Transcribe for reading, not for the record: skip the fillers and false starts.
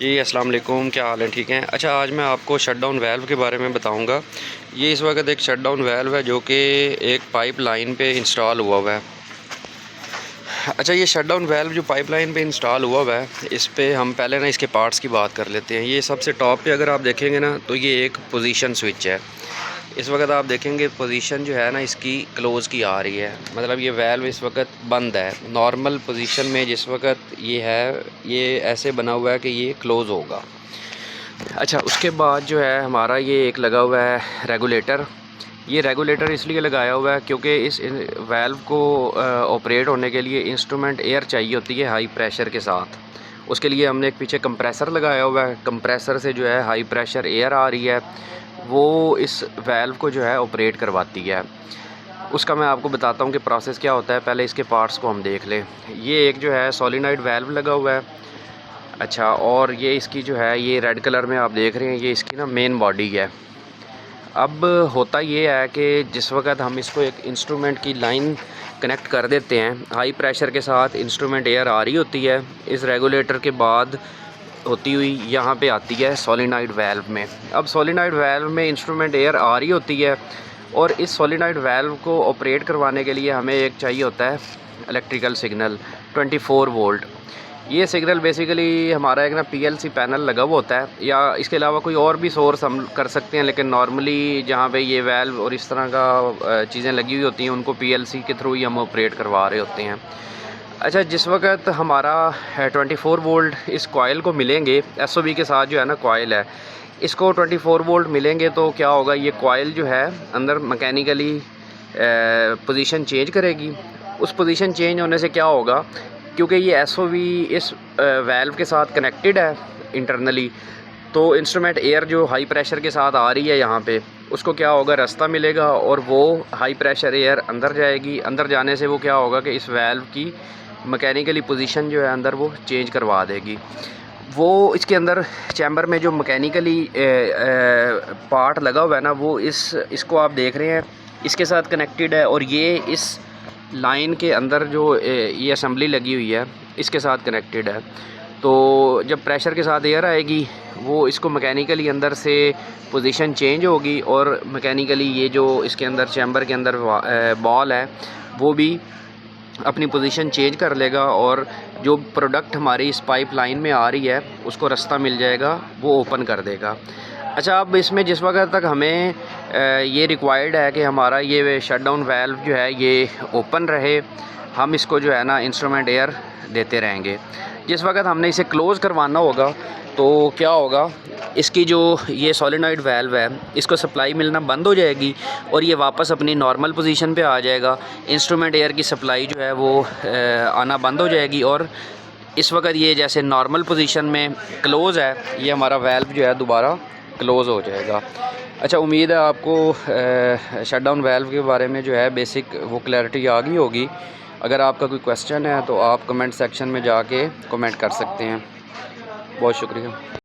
जी अस्सलाम वालेकुम, क्या हाल है? ठीक हैं। अच्छा, आज मैं आपको शट डाउन वाल्व के बारे में बताऊंगा। ये इस वक्त एक शट डाउन वाल्व है जो कि एक पाइप लाइन पे इंस्टॉल हुआ है। अच्छा, ये शट डाउन वाल्व जो पाइप लाइन पे इंस्टॉल हुआ है, इस पे हम पहले ना इसके पार्ट्स की बात कर लेते हैं। ये सबसे टॉप पे अगर आप देखेंगे ना, तो ये एक पोजीशन स्विच है। इस वक्त आप देखेंगे पोजीशन जो है ना इसकी क्लोज़ की आ रही है, मतलब ये वाल्व इस वक्त बंद है। नॉर्मल पोजीशन में जिस वक्त ये है, ये ऐसे बना हुआ है कि ये क्लोज़ होगा। अच्छा, उसके बाद जो है हमारा ये एक लगा हुआ है रेगुलेटर। ये रेगुलेटर इसलिए लगाया हुआ है क्योंकि इस वाल्व को ऑपरेट होने के लिए इंस्ट्रूमेंट एयर चाहिए होती है हाई प्रेशर के साथ। उसके लिए हमने एक पीछे कंप्रेसर लगाया हुआ है। कंप्रेसर से जो है हाई प्रेशर एयर आ रही है, वो इस वाल्व को जो है ऑपरेट करवाती है। उसका मैं आपको बताता हूँ कि प्रोसेस क्या होता है। पहले इसके पार्ट्स को हम देख लें। ये एक जो है सोलेनॉइड वाल्व लगा हुआ है। अच्छा, और ये इसकी जो है, ये रेड कलर में आप देख रहे हैं, ये इसकी ना मेन बॉडी है। अब होता ये है कि जिस वक्त हम इसको एक इंस्ट्रूमेंट की लाइन कनेक्ट कर देते हैं, हाई प्रेशर के साथ इंस्ट्रूमेंट एयर आ रही होती है, इस रेगुलेटर के बाद होती हुई यहाँ पे आती है सोलेनॉइड वाल्व में। अब सोलेनॉइड वाल्व में इंस्ट्रूमेंट एयर आ रही होती है, और इस सोलेनॉइड वाल्व को ऑपरेट करवाने के लिए हमें एक चाहिए होता है इलेक्ट्रिकल सिग्नल 24 वोल्ट। ये सिग्नल बेसिकली हमारा एक ना पीएलसी पैनल लगा हुआ होता है, या इसके अलावा कोई और भी सोर्स हम कर सकते हैं, लेकिन नॉर्मली जहाँ पे ये वाल्व और इस तरह का चीज़ें लगी हुई होती हैं, उनको पीएलसी के थ्रू ही हम ऑपरेट करवा रहे होते हैं। अच्छा, जिस वक्त हमारा 24 वोल्ट इस कॉइल को मिलेंगे, एसओबी के साथ जो है ना कॉइल है, इसको 24 वोल्ट मिलेंगे तो क्या होगा, ये कॉइल जो है अंदर मैकेनिकली पोजीशन चेंज करेगी। उस पोजीशन चेंज होने से क्या होगा, क्योंकि ये एसओवी इस वाल्व के साथ कनेक्टेड है इंटरनली, तो इंस्ट्रूमेंट एयर जो हाई प्रेशर के साथ आ रही है यहाँ पे, उसको क्या होगा, रास्ता मिलेगा और वो हाई प्रेशर एयर अंदर जाएगी। अंदर जाने से वो क्या होगा कि इस वाल्व की मैकेनिकली पोजीशन जो है अंदर वो चेंज करवा देगी। वो इसके अंदर चैम्बर में जो मैकेनिकली पार्ट लगा हुआ है ना, वो इसको आप देख रहे हैं, इसके साथ कनेक्टेड है, और ये इस लाइन के अंदर जो ये असेंबली लगी हुई है, इसके साथ कनेक्टेड है। तो जब प्रेशर के साथ एयर आएगी, वो इसको मैकेनिकली अंदर से पोजीशन चेंज होगी, और मैकेनिकली ये जो इसके अंदर चैम्बर के अंदर बॉल है, वो भी अपनी पोजीशन चेंज कर लेगा, और जो प्रोडक्ट हमारी इस पाइप लाइन में आ रही है उसको रास्ता मिल जाएगा, वो ओपन कर देगा। अच्छा, अब इसमें जिस वक्त तक हमें ये रिक्वायर्ड है कि हमारा ये शट डाउन वाल्व जो है ये ओपन रहे, हम इसको जो है ना इंस्ट्रूमेंट एयर देते रहेंगे। जिस वक्त हमने इसे क्लोज़ करवाना होगा, तो क्या होगा, इसकी जो ये सोलेनॉइड वाल्व है, इसको सप्लाई मिलना बंद हो जाएगी, और ये वापस अपनी नॉर्मल पोजीशन पे आ जाएगा। इंस्ट्रूमेंट एयर की सप्लाई जो है वो आना बंद हो जाएगी, और इस वक्त ये जैसे नॉर्मल पोजीशन में क्लोज़ है, ये हमारा वाल्व जो है दोबारा क्लोज़ हो जाएगा। अच्छा, उम्मीद है आपको शट डाउन वाल्व के बारे में जो है बेसिक वो क्लैरिटी आ गई होगी। अगर आपका कोई क्वेश्चन है तो आप कमेंट सेक्शन में जाके कमेंट कर सकते हैं। बहुत शुक्रिया।